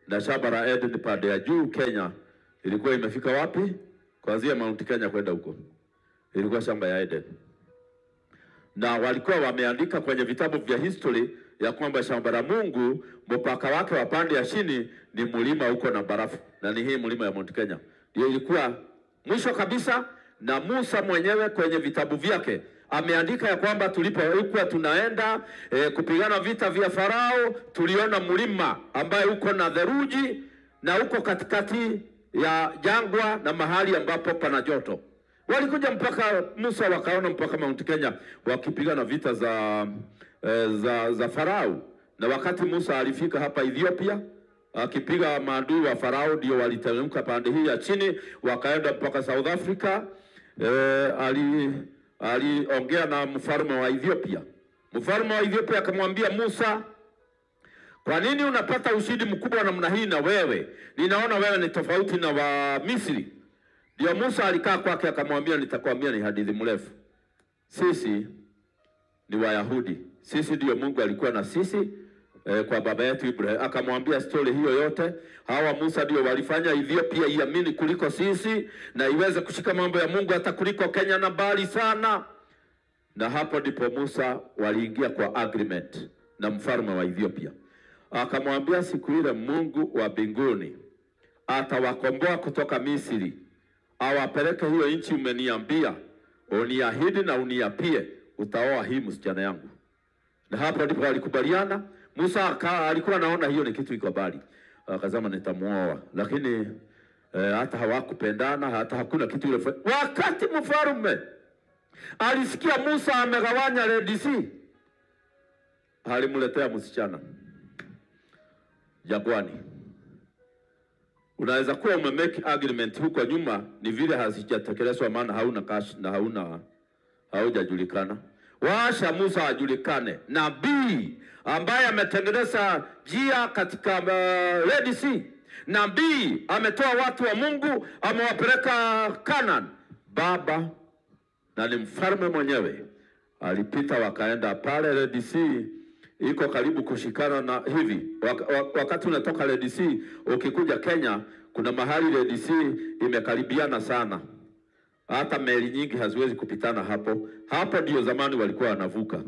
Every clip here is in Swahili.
na shamba la Eden pande ya juu Kenya ilikuwa imefika wapi? Kuanzia Mount Kenya kwenda huko ilikuwa shamba ya Eden, na walikuwa wameandika kwenye vitabu vya history ya kwamba shamba la Mungu mpaka wake wa pande ya chini ni mlima huko na barafu, na ni hii mlima ya Mount Kenya ndio ilikuwa mwisho kabisa. Na Musa mwenyewe kwenye vitabu vyake ameandika ya kwamba tulipokuwa tunaenda kupigana vita vya Farao, tuliona mlima ambaye uko na theluji na uko katikati ya jangwa na mahali ambapo pana joto. Walikuja mpaka Musa wakaona mpaka Mount Kenya wakipigana vita za Farao. Na wakati Musa alifika hapa Ethiopia akipiga maadui wa Farao, ndio waliteremka pande hii ya chini wakaenda mpaka South Africa. Aliongea na mfalme wa Ethiopia. Mfalme wa Ethiopia akamwambia Musa, kwa nini unapata ushindi mkubwa namna hii na wewe? Ninaona wewe ni tofauti na wa Misri. Ndio Musa alikaa kwake akamwambia, nitakwambia ni hadithi mrefu. Sisi ni Wayahudi. Sisi ndio Mungu alikuwa na sisi kwa baba yetu Ibrahim. Akamwambia story hiyo yote. Hawa Musa ndio walifanya Ethiopia iamini kuliko sisi na iweze kushika mambo ya Mungu hata kuliko Kenya na mbali sana. Na hapo ndipo Musa waliingia kwa agreement na mfalme wa Ethiopia. Akamwambia siku ile Mungu wa mbinguni atawakomboa kutoka Misri, awapeleke hiyo nchi umeniambia, uniahidi na uniapie utaoa hii msichana yangu. Na hapo ndipo walikubaliana. Musa alikuwa anaona hiyo ni kitu iko bali. Akasema nitamuoa, lakini hata hawakupendana, hata hakuna kitu ile. Wakati mfalme alisikia Musa amegawanya Red Sea, alimletea msichana jangwani. Unaweza kuwa umemake agreement huko nyuma, ni vile hazijatekelezwa, maana hauna cash na haujajulikana. Waasha Musa ajulikane, nabii ambaye ametengeneza njia katika Red Sea, nabii ametoa watu wa Mungu amewapeleka Canaan. Baba na ni mfalme mwenyewe alipita, wakaenda pale Red Sea iko karibu kushikana na hivi. Wakati unatoka Red Sea ukikuja Kenya, kuna mahali Red Sea imekaribiana sana, hata meli nyingi haziwezi kupitana hapo. Hapo ndio zamani walikuwa wanavuka.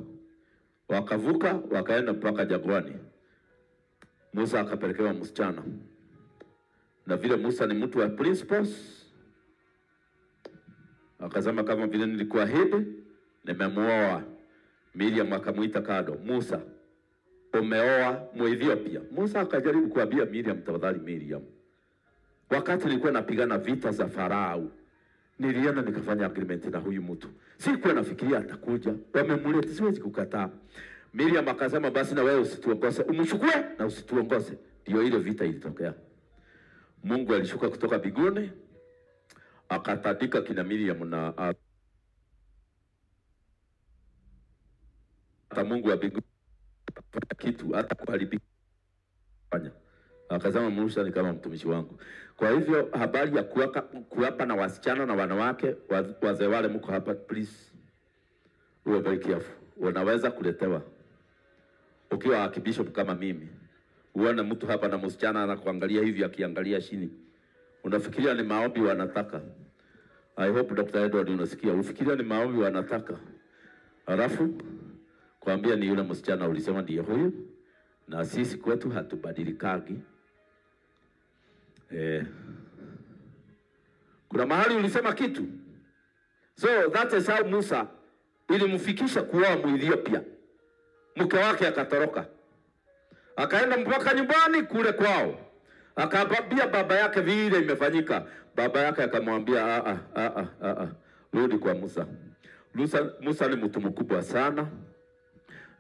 Wakavuka wakaenda mpaka jangwani. Musa akapelekewa msichana. Na vile Musa ni mtu wa principles, akasema kama vile nilikuwa hidi nimemuoa. Miriam akamuita kado, Musa umeoa Muethiopia. Musa akajaribu kuambia Miriam, tafadhali Miriam, wakati nilikuwa napigana vita za Farao niliona nikafanya agreement na huyu mtu, sikuwa nafikiria atakuja, wamemuleta, siwezi kukataa. Miriam akasema basi na wewe usituongoze, umchukue na usituongoze. Ndio ile vita ilitokea. Mungu alishuka kutoka mbinguni akatandika kina Miriam na hata Mungu wa mbinguni kitu hata kuharibika. Akasema Musa ni kama mtumishi wangu. Kwa hivyo habari ya kuapa na wasichana na wanawake, wazee wale mko hapa, please uwe very careful. Unaweza kuletewa ukiwa archbishop kama mimi, uone mtu hapa na msichana anakuangalia hivi akiangalia chini, unafikiria ni maombi wanataka. I hope Dr. Edward unasikia, ufikiria ni maombi wanataka, alafu kuambia ni yule msichana ulisema ndiye huyu, na sisi kwetu hatubadilikagi. Kuna mahali ulisema kitu. So that is how Musa ilimfikisha kuoa Muethiopia. Mke wake akatoroka, akaenda mpaka nyumbani kule kwao, akababia baba yake vile imefanyika. Baba yake akamwambia rudi kwa Musa. Musa ni mtu mkubwa sana,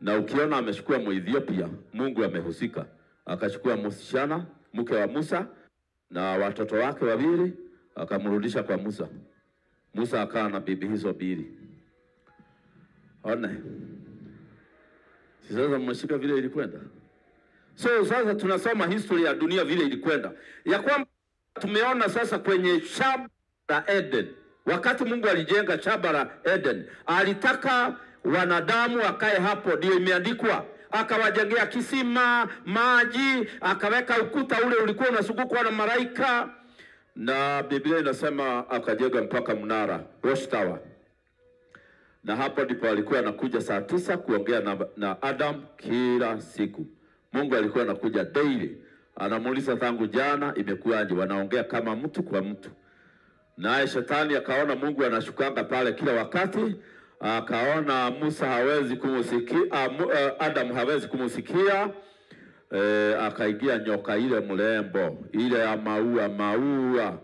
na ukiona amechukua Muethiopia, Mungu amehusika. Akachukua msichana mke wa Musa na watoto wake wawili akamrudisha kwa Musa. Musa akawa na bibi hizo mbili. Ona. Sasa mmeshika vile ilikwenda. So sasa tunasoma history ya dunia vile ilikwenda. Ya kwamba tumeona sasa kwenye shamba la Eden. Wakati Mungu alijenga shamba la Eden, alitaka wanadamu wakae hapo. Ndio imeandikwa akawajengea kisima, maji, akaweka ukuta ule ulikuwa unasugukwa na malaika, na Biblia inasema akajenga mpaka mnara, watchtower. Na hapo ndipo alikuwa anakuja saa 9 kuongea na Adam kila siku. Mungu alikuwa anakuja daily. Anamuuliza tangu jana imekuwaje, wanaongea kama mtu kwa mtu. Naye shetani akaona Mungu anashukanga pale kila wakati, akaona Musa hawezi kumusikia, Adam hawezi kumusikia, akaingia nyoka ile mlembo, ile ya maua.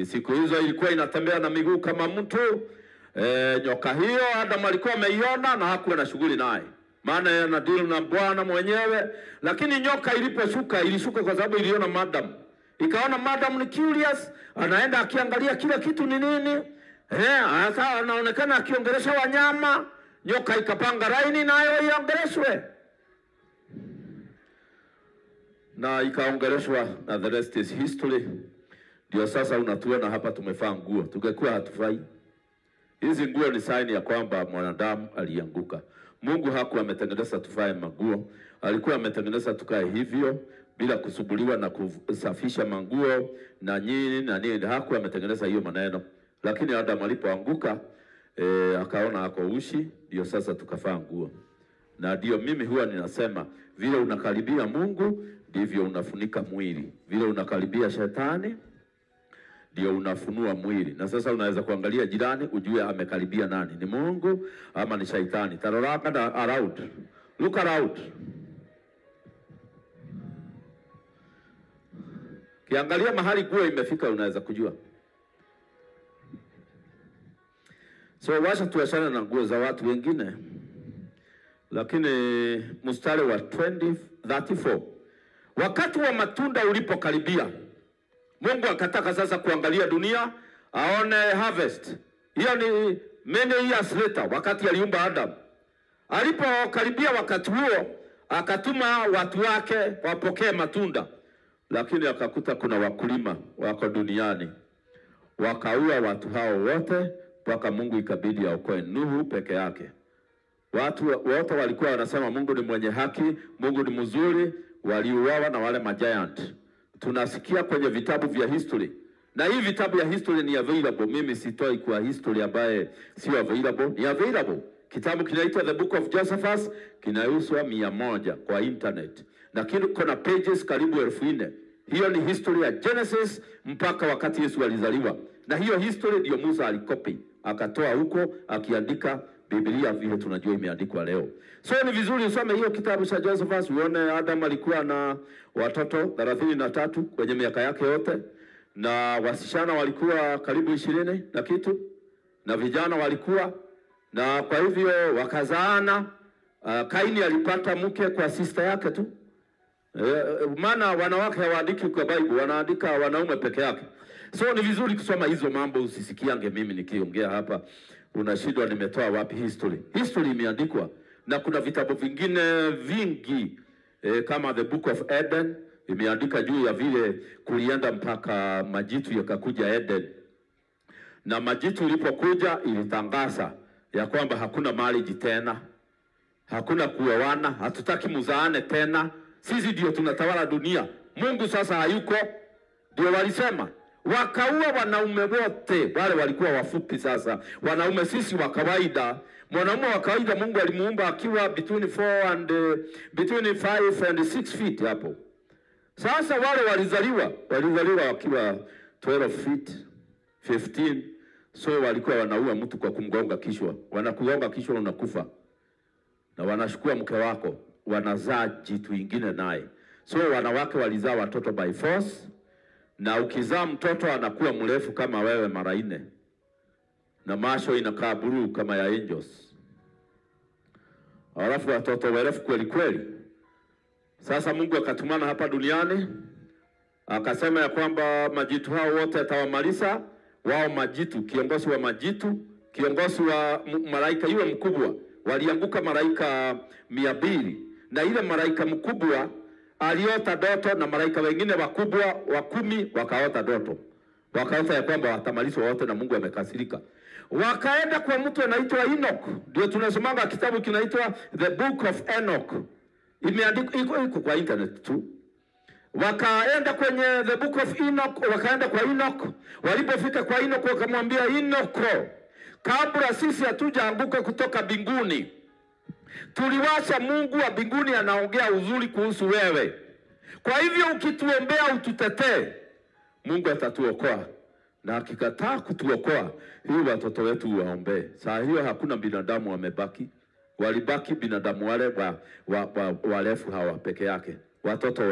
Siku hizo ilikuwa inatembea na miguu kama mtu. Nyoka hiyo Adam alikuwa ameiona na hakuwa na shughuli naye, maana yeye anadili na Bwana mwenyewe. Lakini nyoka iliposhuka, ilishuka kwa sababu iliona madam. Ikaona madam ni curious, anaenda akiangalia kila kitu ni nini. Hata anaonekana akiongelesha wanyama. Nyoka ikapanga laini nayo iongeleshwe, na ikaongeleshwa, na the rest is history. Ndio sasa unatuona hapa tumevaa nguo, tungekuwa hatufai. Hizi nguo ni sign ya kwamba mwanadamu alianguka. Mungu hakuwa ametengeneza tuvae maguo, alikuwa ametengeneza tukae hivyo bila kusubuliwa na kusafisha manguo na nini. Hakuwa ametengeneza hiyo maneno. Lakini Adam alipoanguka, akaona ako uchi, ndio sasa tukavaa nguo. Na ndio mimi huwa ninasema, vile unakaribia Mungu ndivyo unafunika mwili. Vile unakaribia shetani ndio unafunua mwili. Na sasa unaweza kuangalia jirani ujue amekaribia nani, ni Mungu ama ni shetani. Taroraka around. Look around. Kiangalia mahali nguo imefika unaweza kujua. So wacha tuachane na nguo za watu wengine. Lakini mstari wa 34, wakati wa matunda ulipokaribia, Mungu akataka sasa kuangalia dunia, aone harvest. Hiyo ni many years later, wakati aliumba Adam. Alipokaribia wakati huo, akatuma watu wake wapokee matunda. Lakini akakuta kuna wakulima wako duniani. Wakaua watu hao wote, mpaka Mungu ikabidi aokoe Nuhu peke yake. Watu wote walikuwa wanasema Mungu ni mwenye haki, Mungu ni mzuri, waliuawa na wale giant. Tunasikia kwenye vitabu vya history. Na hii vitabu ya history ni available. Mimi sitoi kwa history ambaye sio available. Ni available. Kitabu kinaitwa The Book of Josephus, kinauzwa 100 kwa internet. Na kuna pages karibu 1400. Hiyo ni history ya Genesis mpaka wakati Yesu alizaliwa. Na hiyo history ndio Musa alikopi, akatoa huko akiandika Biblia vile tunajua imeandikwa leo. So ni vizuri usome hiyo kitabu cha Josephus, uone Adam alikuwa na watoto 33 kwenye miaka yake yote, na wasichana walikuwa karibu 20 na kitu, na vijana walikuwa, na kwa hivyo wakazaana. Kaini alipata mke kwa sister yake tu. Maana wanawake hawaandiki kwa Bible, wanaandika wanaume peke yake. So ni vizuri kusoma hizo mambo, usisikiange mimi nikiongea hapa unashindwa nimetoa wapi history. History imeandikwa, na kuna vitabu vingine vingi kama The Book of Eden imeandika juu ya vile kulienda mpaka majitu yakakuja Eden. Na majitu ilipokuja ilitangaza ya kwamba hakuna marriage tena, hakuna kuoana, hatutaki muzaane tena, sisi ndio tunatawala dunia, Mungu sasa hayuko. Ndio walisema, wakaua wanaume wote wale walikuwa wafupi. Sasa wanaume sisi wa kawaida, mwanaume wa kawaida Mungu alimuumba akiwa between 5 and 6 feet hapo. Sasa wale walizaliwa wakiwa 12 feet, 15. So walikuwa wanaua mtu kwa kumgonga kichwa. Wanakugonga kichwa unakufa. Na wanashukua mke wako, wanazaa jitu ingine naye. So wanawake walizaa watoto by force. Na ukizaa mtoto anakuwa mrefu kama wewe mara 4. Na macho inakaa blue kama ya angels. Alafu watoto werefu kweli kweli. Sasa Mungu akatumana hapa duniani, akasema ya kwamba majitu hao wote atawamaliza. Wao majitu, kiongozi wa majitu, kiongozi wa malaika yule mkubwa, walianguka malaika 200. Na ile malaika mkubwa aliota doto, na malaika wengine wakubwa wa 10 wakaota doto. Wakaota ya kwamba watamalizwa wote na Mungu amekasirika. Wakaenda kwa mtu anaitwa Enoch. Ndio tunasomanga kitabu kinaitwa The Book of Enoch. Imeandikwa, iko kwa internet tu. Wakaenda kwenye the book of Enoch, wakaenda kwa Enoch. Walipofika kwa Enoch wakamwambia Enoch, kabla sisi hatujaanguka kutoka mbinguni, tuliwasha Mungu wa mbinguni anaongea uzuri kuhusu wewe. Kwa hivyo ukituombea ututetee, Mungu atatuokoa. Na akikataa kutuokoa, hii watoto wetu waombe. Saa hiyo hakuna binadamu wamebaki. Walibaki binadamu wale warefu hawa peke yake. Watoto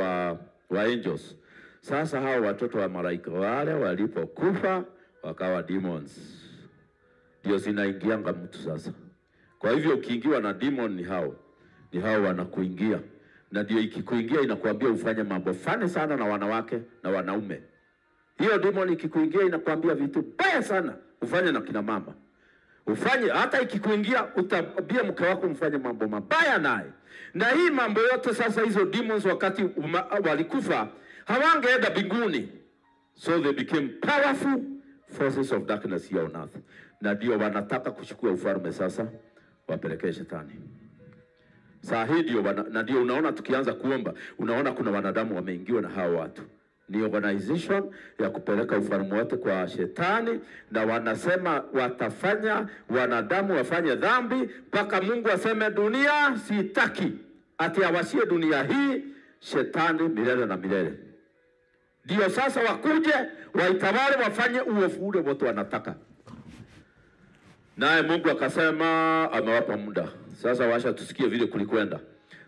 wa angels. Sasa hao watoto wa malaika wale walipokufa wakawa demons. Ndio zinaingianga mtu sasa. Kwa hivyo ukiingiwa na demon ni hao wanakuingia. Na ndio ikikuingia inakuambia ufanye mambo fani sana na wanawake na wanaume. Hiyo demon ikikuingia inakuambia vitu baya sana ufanye na kina mama. Ufanye hata ikikuingia utabia mke wako mfanye mambo mabaya naye. Na hii mambo yote sasa, hizo demons wakati walikufa hawangeenda mbinguni. So they became powerful forces of darkness here on earth. Na ndio wanataka kuchukua ufalme sasa wapelekee shetani. Saa hii ndio unaona tukianza kuomba, unaona kuna wanadamu wameingiwa na hao watu. Ni organization ya kupeleka ufalme wote kwa shetani, na wanasema watafanya wanadamu wafanye dhambi mpaka Mungu aseme dunia sitaki, ati awashie dunia hii shetani milele na milele. Ndio sasa wakuje waitawale wafanye uovu ule wote wanataka. Naye Mungu akasema amewapa muda. Sasa washa tusikie vile kulikwenda.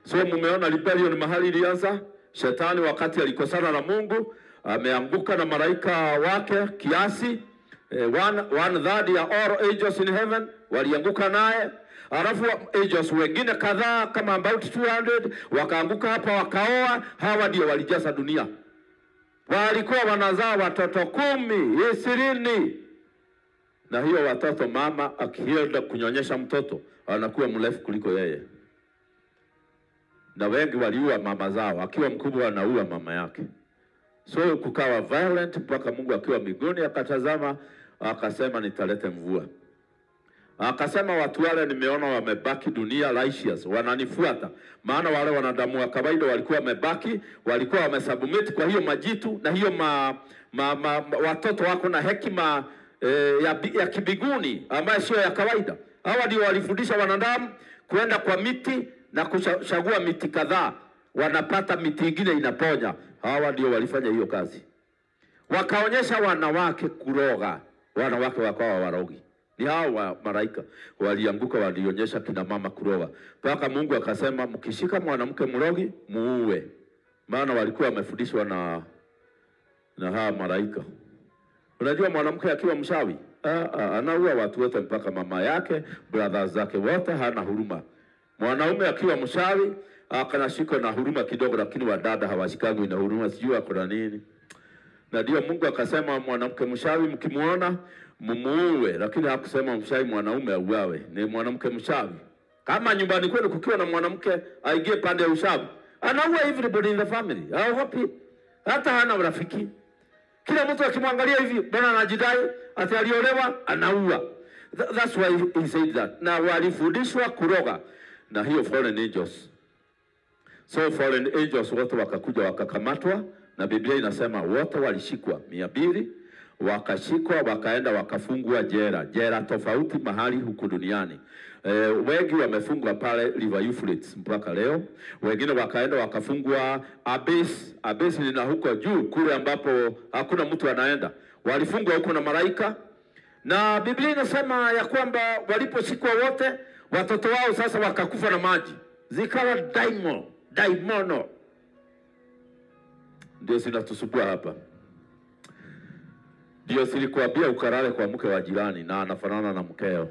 So mumeona rebellion mahali ilianza. Shetani wakati alikosana na Mungu ameanguka na malaika wake kiasi 1/3 ya all angels in heaven walianguka naye. Alafu angels wengine kadhaa kama about 200 wakaanguka hapa wakaoa. Hawa ndio walijaza dunia. Walikuwa wanazaa watoto 10, 20. Na hiyo watoto mama akienda kunyonyesha mtoto anakuwa mrefu kuliko yeye. Na wengi waliua mama zao, akiwa mkubwa anaua mama yake. So kukawa violent mpaka Mungu akiwa mbinguni akatazama akasema nitalete mvua. Akasema watu wale nimeona wamebaki dunia righteous, wananifuata. Maana wale wanadamu wa kawaida walikuwa wamebaki, walikuwa wamesubmit kwa hiyo majitu na hiyo watoto wako na hekima ya kibiguni ambayo sio ya kawaida. Hawa ndio walifundisha wanadamu kwenda kwa miti na kuchagua miti kadhaa, wanapata miti ingine inaponya. Hawa ndio walifanya hiyo kazi. Wakaonyesha wanawake kuroga, wanawake wakawa warogi. Ni hao wa malaika walianguka, walionyesha kina mama kuroga. Mpaka Mungu akasema mkishika mwanamke mrogi muue. Maana walikuwa wamefundishwa na hao malaika. Unajua mwanamke akiwa mshawi anaua watu wote mpaka mama yake, brothers zake wote, hana huruma. Mwanaume akiwa mshawi akanashika na huruma kidogo, lakini wadada hawashikagi na huruma, sijui akona nini. Na ndio Mungu akasema mwanamke mshawi mkimuona mumuue, lakini hakusema mshawi mwanaume auawe, ni mwanamke mshawi. Kama nyumbani kwenu kukiwa na mwanamke aingie pande ya ushawi, anaua everybody in the family. Haogopi, hata hana rafiki. Kila mtu akimwangalia hivi bwana anajidai ati aliolewa, anaua. That's why he said that. Na walifundishwa kuroga na hiyo fallen angels. So fallen angels wote wakakuja wakakamatwa, na Biblia inasema wote walishikwa 200, wakashikwa wakaenda wakafungwa jela tofauti mahali huku duniani. Wengi wamefungwa pale River Euphrates mpaka leo. Wengine wakaenda wakafungwa Abyss ni na huko juu kule ambapo hakuna mtu anaenda. Walifungwa huko na malaika. Na Biblia inasema ya kwamba waliposhikwa wote, watoto wao sasa wakakufa na maji. Zikawa daimono. Ndio zinatusubua hapa. Ndio silikuambia ukarale kwa mke wa jirani na anafanana na mkeo.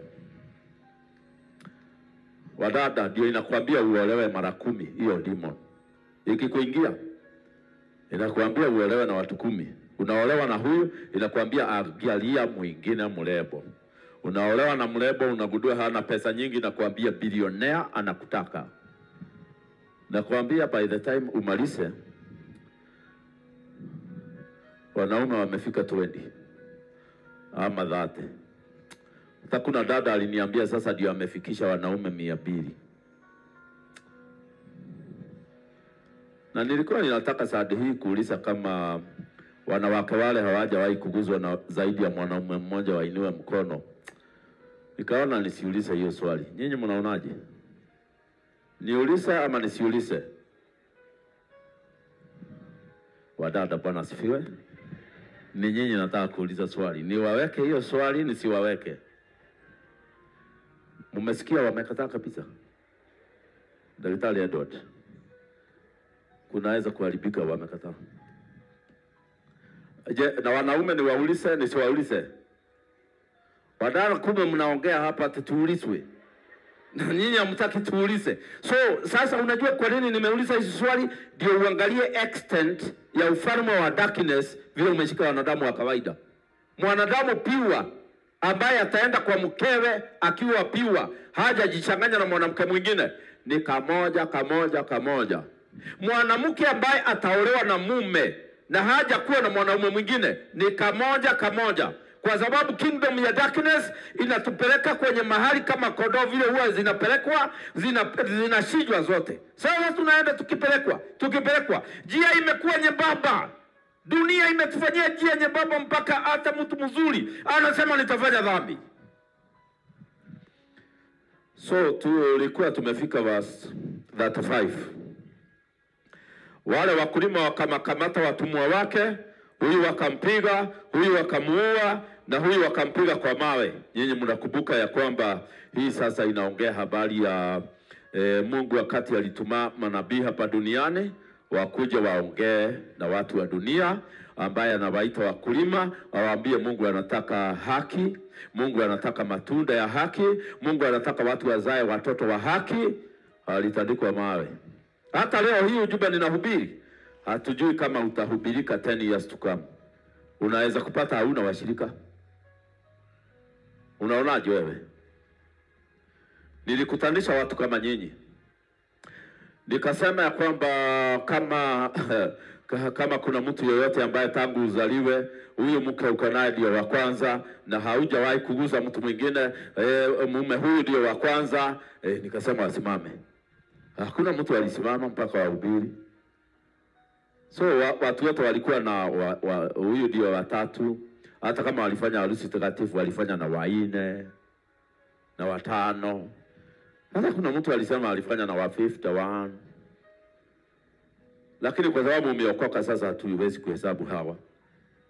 Wadada ndio inakuambia uolewe mara 10 hiyo demon. Ikikuingia inakuambia uolewe na watu 10. Unaolewa na huyu inakuambia angalia mwingine mrembo. Unaolewa na mrembo unagundua hana pesa nyingi na kuambia billionaire anakutaka. Na kuambia by the time umalize wanaume wamefika 20 ama 30. Hata kuna dada aliniambia sasa ndio amefikisha wanaume 200. Na nilikuwa ninataka saadi hii kuuliza kama wanawake wale hawajawahi kuguzwa na zaidi ya mwanamume mmoja wainue mkono. Nikaona nisiulize hiyo swali. Nyinyi mnaonaje? Niulize ama nisiulize? Wadada Bwana asifiwe. Ni nyinyi nataka kuuliza swali. Niwaweke hiyo swali nisiwaweke? Mmesikia wamekataa kabisa. Daktari Edward, kunaweza kuharibika wamekataa. Je, na wanaume ni waulize nisiwaulize? Wadada kumbe mnaongea hapa ati tuulizwe. Na nyinyi hamtaki tuulize. So sasa unajua kwa nini nimeuliza hizo swali? Ndio uangalie extent ya ufalme wa darkness vile umeshika wanadamu wa kawaida. Mwanadamu piwa ambaye ataenda kwa mkewe akiwa piwa, hajajichanganya na mwanamke mwingine, ni kamoja. Mwanamke ambaye ataolewa na mume na haja kuwa na mwanaume mwingine ni kamoja. Kwa sababu kingdom ya darkness inatupeleka kwenye mahali kama kondoo vile huwa zinapelekwa, zinashijwa zote. Sasa tunaenda tukipelekwa. Njia imekuwa nyembamba. Dunia imetufanyia njia nyembamba mpaka hata mtu mzuri anasema nitafanya dhambi. So tulikuwa tumefika verse 35. Wale wakulima wakakamata watumwa wake, huyu wakampiga, huyu wakamuua, na huyu wakampiga kwa mawe. Nyinyi mnakumbuka ya kwamba hii sasa inaongea habari ya Mungu wakati alituma manabii hapa duniani wakuja waongee na watu wa dunia, ambaye anawaita wakulima, waambie Mungu anataka haki, Mungu anataka matunda ya haki, Mungu anataka watu wazae watoto wa haki. Alitandikwa mawe. Hata leo hii ujumbe ninahubiri, hatujui kama utahubirika 10 years to come. Unaweza kupata hauna washirika. Unaonaje wewe? Nilikutanisha watu kama nyinyi. Nikasema ya kwamba kama kuna mtu yoyote ambaye tangu uzaliwe, huyu mke uko naye ndio wa kwanza na haujawahi kuguza mtu mwingine, mume huyu ndio wa kwanza, nikasema wasimame. Hakuna mtu alisimama mpaka wahubiri. So watu wote walikuwa na huyu ndio wa tatu. Hata kama walifanya harusi takatifu walifanya na waine na watano. Hata kuna mtu alisema alifanya na wa 51. Lakini kwa sababu umeokoka sasa hatuwezi kuhesabu hawa.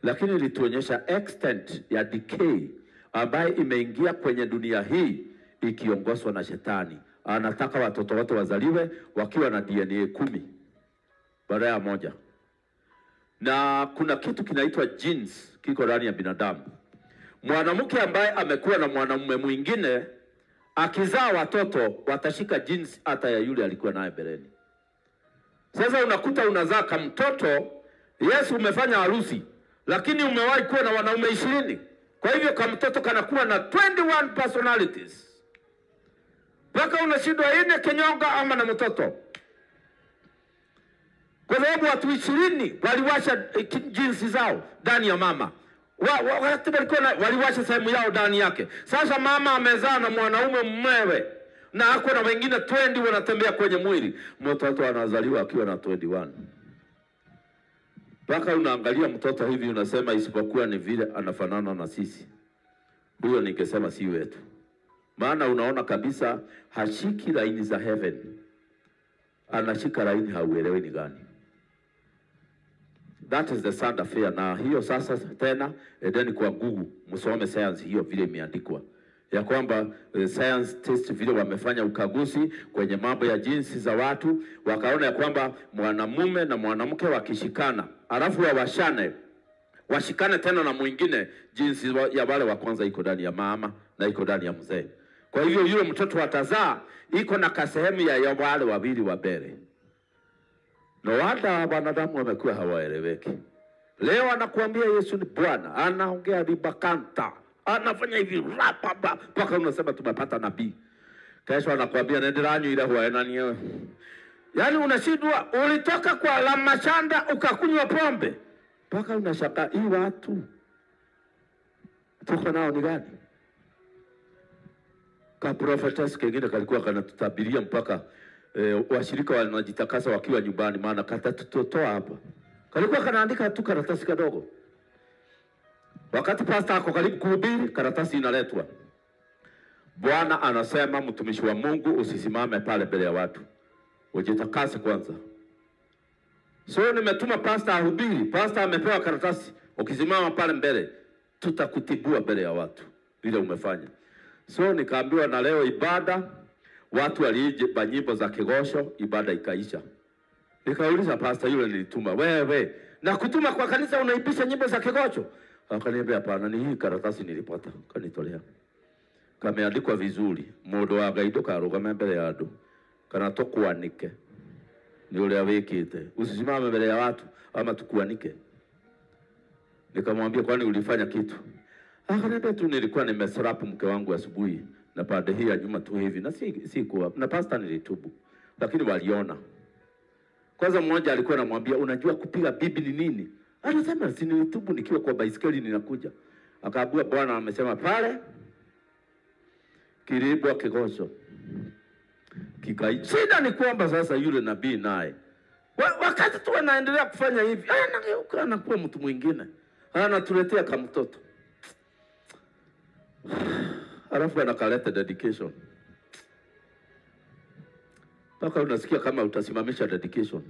Lakini ilituonyesha extent ya decay ambaye imeingia kwenye dunia hii ikiongozwa na shetani. Anataka watoto wote wazaliwe wakiwa na DNA 10 badala ya 1. Na kuna kitu kinaitwa genes kiko ndani ya binadamu. Mwanamke ambaye amekuwa na mwanamume mwingine akizaa watoto watashika genes hata ya yule alikuwa naye mbeleni. Sasa unakuta unazaa kama mtoto, Yesu umefanya harusi, lakini umewahi kuwa na wanaume 20. Kwa hivyo kama mtoto kanakuwa na 21 personalities. Mpaka unashindwa yeye kenyonga ama na mtoto. Kwa sababu watu 20 waliwasha jinsi zao ndani ya mama. Wakati waliwasha sehemu yao ndani yake. Sasa mama amezaa na mwanaume mmewe. Na hako na wengine 20 wanatembea kwenye mwili. Mtoto anazaliwa akiwa na 21. Mpaka unaangalia mtoto hivi unasema isipokuwa ni vile anafanana na sisi. Huyo ningesema si wetu. Maana unaona kabisa hashiki laini za heaven. Anashika laini hauelewi ni gani. That is the sad affair. Na hiyo sasa tena edeni kwa Google msome science hiyo vile imeandikwa. Ya kwamba science test vile wamefanya ukaguzi kwenye mambo ya jinsi za watu, wakaona ya kwamba mwanamume na mwanamke wakishikana, alafu washikane tena na mwingine, jinsi ya wale wa kwanza iko ndani ya mama na iko ndani ya mzee. Kwa hivyo yule mtoto atazaa iko na kasehemu ya wale wawili wa mbele. Na wada wanadamu wamekuwa hawaeleweki. Leo anakuambia Yesu ni Bwana, anaongea ribakanta, anafanya hivi rapaba mpaka unasema tumepata nabii. Kesho anakuambia nenderanyu ile huwa enani. Yaani unashindwa, ulitoka kwa la mashanda ukakunywa pombe. Mpaka unashaka hii watu tuko nao ni gani? Ka prophetess kengine kalikuwa kanatutabiria mpaka washirika wanajitakasa wakiwa nyumbani, maana katatutoa hapa. Kalikuwa kanaandika tu karatasi kadogo. Wakati pastor ako karibu kuhubiri, karatasi inaletwa. Bwana anasema mtumishi wa Mungu usisimame pale mbele ya watu, ujitakase kwanza. So nimetuma pastor ahubiri, pastor amepewa karatasi, ukisimama pale mbele tutakutibua mbele ya watu vile umefanya. So nikaambiwa na leo ibada watu waliimba nyimbo za kigosho, ibada ikaisha. Nikauliza pastor yule nilituma, wewe na kutuma kwa kanisa unaibisha nyimbo za kigosho? Akaniambia hapana, ni hii karatasi nilipata, kanitolea. Kameandikwa vizuri, mundu wa Ngai karugame mbele ya andu kana tukuanike. Ni ule awekete, usisimame mbele ya watu ama tukuanike. Nikamwambia kwani ulifanya kitu? Akaniambia tu nilikuwa nimesrapu mke wangu asubuhi na pande hii ya nyuma tu hivi, na si kwa na pastor nilitubu, lakini waliona. Kwanza mmoja alikuwa anamwambia unajua kupiga bibi ni nini? Anasema si nilitubu nikiwa kwa baisikeli ninakuja. Akaambia Bwana amesema pale kilibwa kigosho kikai. Shida ni kwamba sasa yule nabii naye wakati tu anaendelea kufanya hivi anageuka anakuwa mtu mwingine, anatuletea kama mtoto, alafu anakaleta dedication. Paka unasikia kama utasimamisha dedication,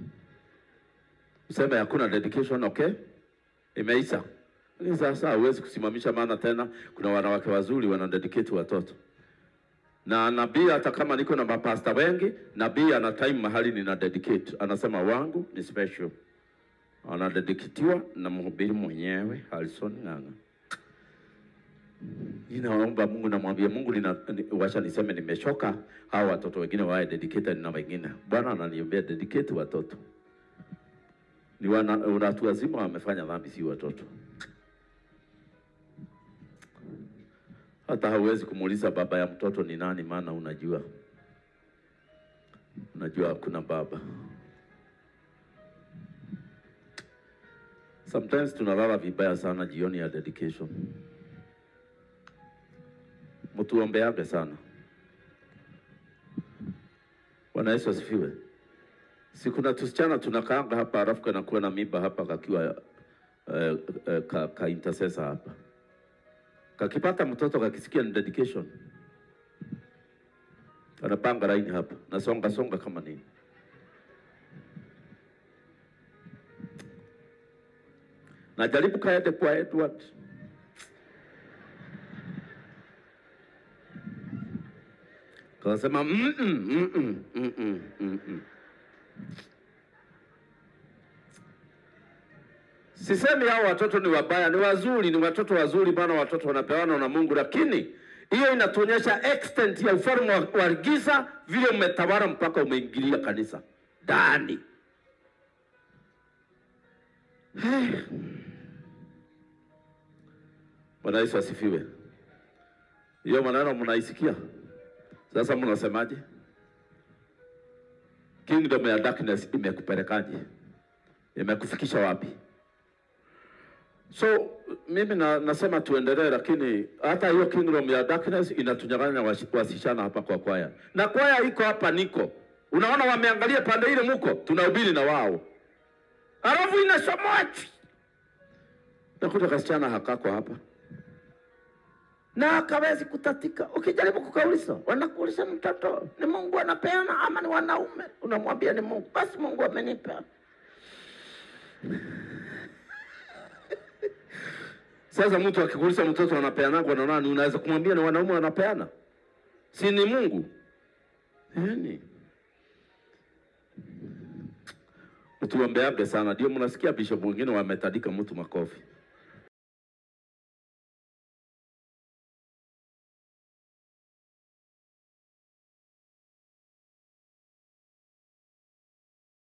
useme hakuna dedication, okay, imeisha. Ni sasa huwezi kusimamisha, maana tena kuna wanawake wazuri wana dedicate watoto. Na nabii hata kama niko na mapasta wengi, nabii ana time mahali nina dedicate, anasema wangu ni special, anadedicatiwa na mhubiri mwenyewe Harrison Ng'ang'a. Ninaomba Mungu, namwambia Mungu wacha niseme nimechoka, hao watoto wengine wae dedicated na wengine. Bwana ananiombea dedicate watoto. Ni watu wazima wamefanya dhambi, si watoto. Hata hauwezi kumuuliza baba ya mtoto ni nani, maana unajua hakuna baba. Sometimes tunalala vibaya sana jioni ya dedication. Mtuombeage sana. Bwana Yesu asifiwe. Si kuna tusichana tunakaanga hapa alafu kanakuwa na mimba hapa kakiwa ka intercessor hapa. Kakipata mtoto kakisikia ni dedication, anapanga line hapa na songa kama nini. Najaribu kaende kwa Edward, kasema Sisemi hao watoto ni wabaya, ni wazuri, ni watoto wazuri, maana watoto wanapewana na Mungu, lakini hiyo inatuonyesha extent ya ufalme wa giza vile umetawala mpaka umeingilia kanisa ndani. Bwana Yesu asifiwe. Hiyo maneno mnaisikia? Sasa mnasemaje? Kingdom ya darkness imekupelekaje? Imekufikisha wapi? So mimi nasema tuendelee, lakini hata hiyo kingdom ya darkness inatunyang'anya wasichana hapa kwa kwaya. Na kwaya iko hapa niko. Unaona wameangalia pande ile mko, tunahubiri na wao. Alafu inasomoachi. Nakuta kasichana hakako hapa. Na akawezi kutatika. Ukijaribu kukauliza, wanakuuliza mtoto ni Mungu anapeana ama ni wanaume? Unamwambia ni Mungu. Basi Mungu amenipa. Sasa mtu akikuuliza mtoto anapeana kwa nani, unaweza kumwambia ni wanaume wanapeana? Si ni Mungu? Yaani mtuombeabe sana. Ndio mnasikia bishop wengine wametandika mtu makofi.